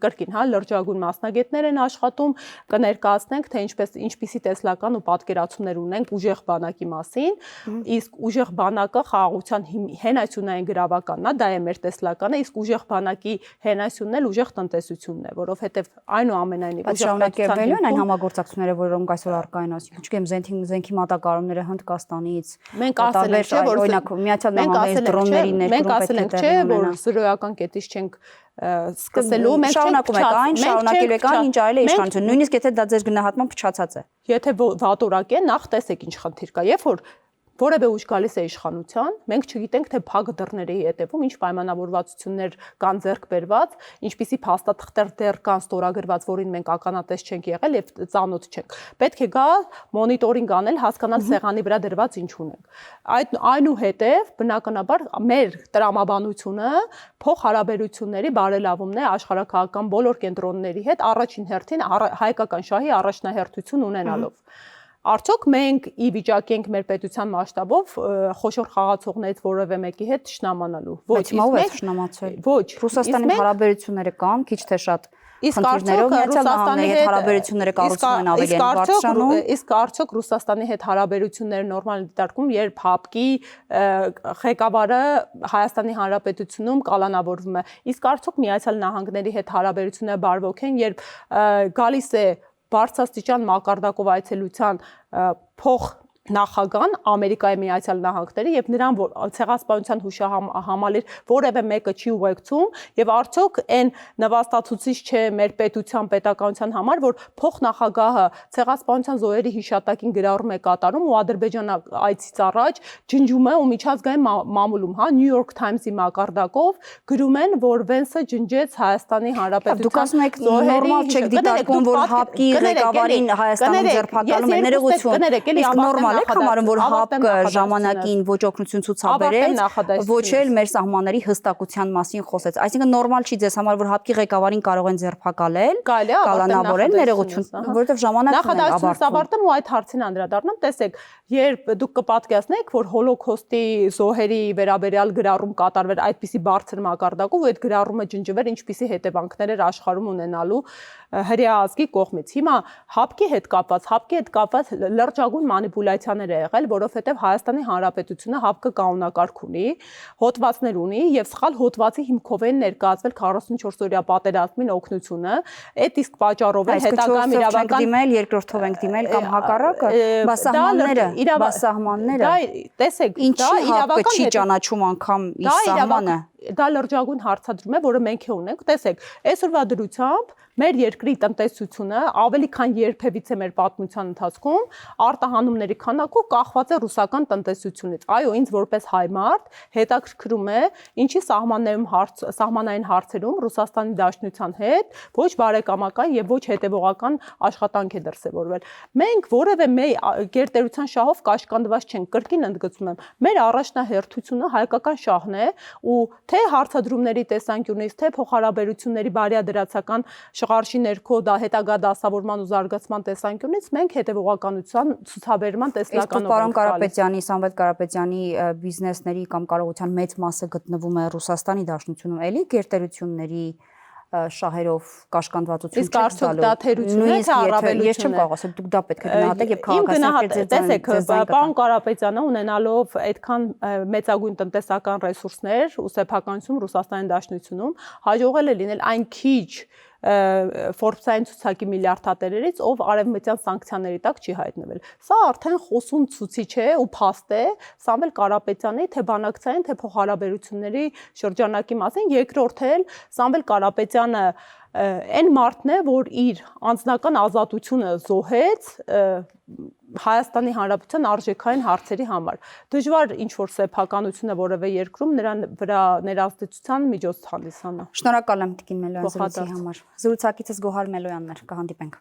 կրկին, հա, լրջագույն մասնագետներ են աշխատում, կներկայացնենք, թե ինչպիսի տեսլական ու պատկերացումներ ունենք ուժեղ բանակի մասին, իսկ ուժեղ բանակը խաղաղության հենասյունային գրավականն է, դա է մեր տեսլականը, իսկ ուժեղ բանակի հենասյունն էլ ուժեղ տնտեսությունն է, որովհետև այնուամենայնիվ շարունակելու են այն համագործակցությունները, որոնք այսօր առկա են, ասենք, չգիտեմ, զենքի մատակարարումները Հնդկաստանից, մենք ասել ենք, չէ, որ օրինակ Միացյալ Նահանգների դրոնների ներկրում պետք է չէ, որ զրոյական կետից չենք սկսելու, մենք շարունակում ենք այն, շարունակելու եք այն, ինչ արել է իշխանությունը, նույնիսկ եթե դա ձեր գնահատմամբ փչացած է։ Եթե վատորակ է, նախ տեսեք ինչ խնդիր կա, երբ որ որևէ ուժ գալիս է իշխանության, մենք չգիտենք թե փակ դռների հետևում ինչ պայմանավորվածություններ կան ձեռք բերված, ինչպիսի փաստաթղթեր դեռ կան ստորագրված, որին մենք ականատես չենք եղել եւ ծանոթ չենք։ Պետք է գա մոնիտորինգ անել, հասկանալ սեղանի վրա դրված ինչ ունենք։ Այնուհետև բնականաբար մեր տրամաբանությունը փոխհարաբերությունների բարելավումն է աշխարհակահաղական բոլոր կենտրոնների հետ առաջին հերթին հայկական շահի առաջնահերթություն ունենալով։ Արդյոք մենք ի վիճակի ենք մեր պետության մասշտաբով խոշոր խաղացողներից որևէ մեկի հետ ճշնամանալու։ Ոչ, ով է ճշնամացել։ Ոչ, Ռուսաստանի հարաբերությունները կան, քիչ թե շատ իսկ խնդիրներով Միացյալ Նահանգների հետ հարաբերությունները կառուցվում են ավելի բարձրանում։ Իսկ արդյոք Ռուսաստանի հետ հարաբերությունները նորմալ դիտարկում, երբ ՀԱՊԿ-ի ղեկավարը Հայաստանի Հանրապետությունում կալանավորվում է։ Իսկ արդյոք Միացյալ Նահանգների հետ հարաբերությունները բարվոք են, երբ գալիս է բարձրաստիճան մակարդակով այցելության փոխ նախագահան Ամերիկայի Միացյալ Նահանգների եւ նրան ցեղասպանության հուշահամալիր որևէ մեկը չի ուղեկցում եւ արդյոք այն նվաստացուցիչ չէ մեր պետության պետականության համար, որ փոխնախագահը ցեղասպանության զոհերի հիշատակին գրառում է կատարում ու Ադրբեջան այցից առաջ ջնջում է ու միջազգային մամուլում, հա, New York Times-ի մակարդակով գրում են, որ Վենսը ջնջեց Հայաստանի Հանրապետության զոհերի չեք դիտարկում, որ ՀԱՊԿ-ի ղեկավարին Հայաստանում ձերբակալում է ներողություն։ Եք համարում, որ ՀԱՊԿ-ը ժամանակին ոչ օգնություն ցուցաբերեց, ոչ էլ մեր սահմանների հստակության մասին խոսեց։ Այսինքն նորմալ չի ձեզ համար, որ ՀԱՊԿ-ի ղեկավարին կարող են ձերբակալել, կալանավորել ներողություն, որովհետև ժամանակն է ավարտում ու այդ հարցին անդրադառնամ, տեսեք, երբ դուք կպատկերացնեք, որ հոլոկոստի զոհերի վերաբերյալ գրառում կատարվեր այդպիսի բարձր մակարդակով ու այդ գրառումը ջնջվեր, ինչպիսի հետևանքներ էր աշխարհում ունենալու հրեա ազգի կողմից։ Հիմա ՀԱՊԿ-ի հետ կապված լրջագույն մանիպուլյացիաներ է եղել, որովհետև Հայաստանի Հանրապետությունը ՀԱՊԿ կանոնակարգ ունի, հոդվածներ ունի եւ սխալ հոդվածի հիմքով են ներկայացվել 44-օրյա պատերազմին օգնությունը, այդ իսկ պատճառով է հետագայում իրավական դիմել, երկրորդով ենք դիմել կամ հակառակը, բասահմանները, դա տեսեք, դա իրավական չի ճանաչում անգամ իր սահմանը։ Դա լրջագույն հարցադրում է, որը մենք ունենք, տեսեք, այսօրվա դրությամբ մեր երկրի տնտեսությունը ավելի քան երբևիցե մեր պատմության ընթացքում արտահանումների քանակով կախված է ռուսական տնտեսությունից։ Այո, ինձ որպես հայ մարդ հետաքրքրում է, ինչի սահմանային հարցերում Ռուսաստանի Դաշնության հետ ոչ բարեկամական եւ ոչ հետեւողական աշխատանք է դրսեւորվել։ Մենք որևէ գերտերության շահով կաշկանդված չենք, կրկին ընդգծում եմ։ Մեր առաջնահերթությունը հայկական շահն է ու թե հարցադրումների տեսանկյունից, թե փոխհարաբերությունների բարիադրացական շղարշի ներքո դա հետագա դասավորման ու զարգացման տեսանկյունից մենք հետևողականության ցուցաբերման տեսլականով ենք։ Պարոն Կարապետյանի, Սամվել Կարապետյանի բիզնեսների կամ կարողության մեծ մասը գտնվում է Ռուսաստանի Դաշնությունում, էլի գերտերությունների շահերով կաշկանդվածություն իսկ արդյոք դա թերությունն է թե առավելությունն է։ Ես չեմ կարող ասել, դուք դա պետք է գնահատեք եւ քաղաքացիական տեսեք, պարոն Կարապետյանը ունենալով այդքան մեծագույն տնտեսական ռեսուրսներ ու սեփականություն Ռուսաստանի Դաշնությունում հաջողել է լինել այն քիչ Forbes-ային ցուցակի միլիարդատերերից, ով արևմտյան սանկցիաների տակ չի հայտնվել։ Սա արդեն խոսուն ցուցիչ է ու փաստ է Սամվել Կարապետյանի թե բանակցային, թե փոխհարաբերությունների շրջանակի մասին, երկրորդ էլ Սամվել Կարապետյանը այն մարդն է, որ իր անձնական ազատությունը զոհեց Հայաստանի Հանրապետության արժեքային հարցերի համար։ Դժվար ինչ-որ սեփականությունը որևէ երկրում նրան վրա ներազդեցության միջոց հանդիսանա։ Շնորհակալ եմ Տիկին Մելոյան զրույցի համար։ Զրուցակիցս Գոհար Մելոյանն էր, կհանդիպենք։